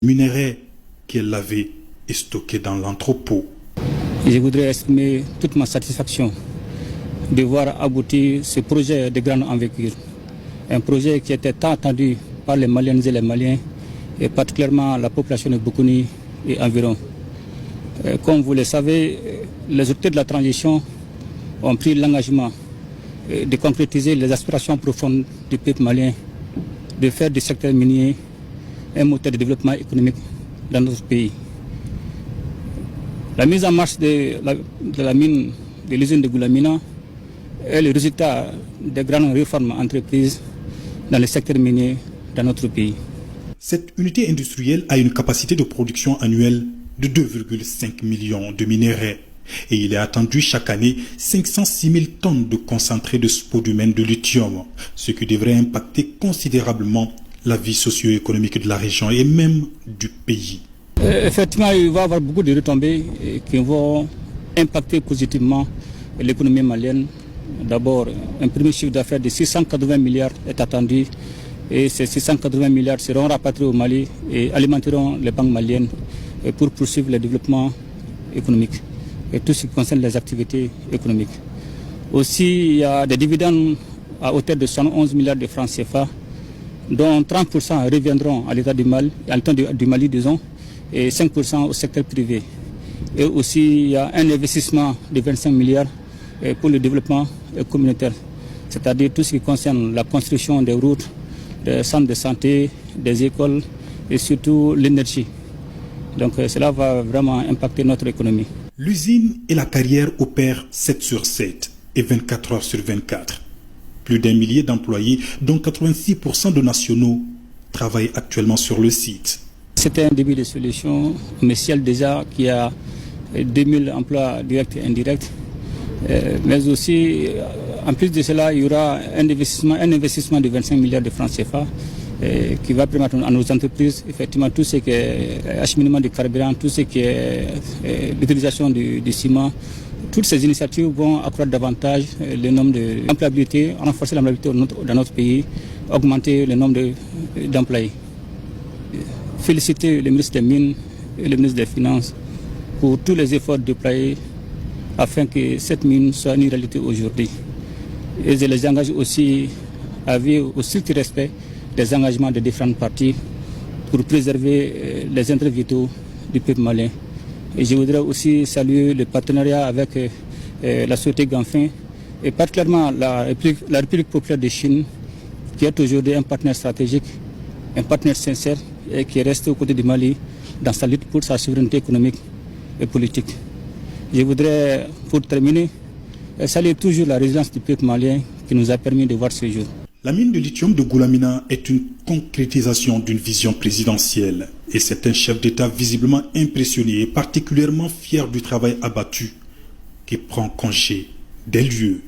minerais qu'elle avait stockés dans l'entrepôt. Je voudrais exprimer toute ma satisfaction de voir aboutir ce projet de grande envergure. Un projet qui était tant attendu par les Maliennes et les Maliens, et particulièrement la population de Boukouni et environ. Comme vous le savez, les autorités de la transition ont pris l'engagement de concrétiser les aspirations profondes du peuple malien, de faire du secteur minier un moteur de développement économique dans notre pays. La mise en marche de la mine de l'usine de Goulamina est le résultat des grandes réformes entreprises dans le secteur minier dans notre pays. Cette unité industrielle a une capacité de production annuelle de 2,5 millions de minerais et il est attendu chaque année 506 000 tonnes de concentré de spodumène de lithium, ce qui devrait impacter considérablement la vie socio-économique de la région et même du pays. Effectivement, il va y avoir beaucoup de retombées qui vont impacter positivement l'économie malienne. D'abord, un premier chiffre d'affaires de 680 milliards est attendu et ces 680 milliards seront rapatriés au Mali et alimenteront les banques maliennes pour poursuivre le développement économique et tout ce qui concerne les activités économiques. Aussi, il y a des dividendes à hauteur de 111 milliards de francs CFA, dont 30% reviendront à l'État du Mali, disons, et 5% au secteur privé. Et aussi, il y a un investissement de 25 milliards pour le développement communautaire, c'est-à-dire tout ce qui concerne la construction des routes, des centres de santé, des écoles et surtout l'énergie. Donc cela va vraiment impacter notre économie. L'usine et la carrière opèrent 7 sur 7 et 24 heures sur 24. Plus d'un millier d'employés, dont 86% de nationaux, travaillent actuellement sur le site. C'était un début de solution, mais Ciel déjà qui a 2000 emplois directs et indirects. Mais aussi, en plus de cela, il y aura un investissement de 25 milliards de francs CFA qui va permettre à nos entreprises, effectivement, tout ce qui est acheminement de carburant, tout ce qui est l'utilisation du ciment. Toutes ces initiatives vont accroître davantage le nombre d'employabilité, renforcer l'employabilité dans notre pays, augmenter le nombre d'employés. Féliciter le ministre des Mines et le ministre des Finances pour tous les efforts déployés afin que cette mine soit une réalité aujourd'hui. Et je les engage aussi à vivre au strict respect des engagements des différentes parties pour préserver les intérêts vitaux du peuple malien. Et je voudrais aussi saluer le partenariat avec la société Ganfin et particulièrement la République populaire de Chine, qui est aujourd'hui un partenaire stratégique, un partenaire sincère et qui reste aux côtés du Mali dans sa lutte pour sa souveraineté économique et politique. Je voudrais, pour terminer, saluer toujours la résilience du peuple malien qui nous a permis de voir ce jour. La mine de lithium de Goulamina est une concrétisation d'une vision présidentielle et c'est un chef d'État visiblement impressionné et particulièrement fier du travail abattu qui prend congé des lieux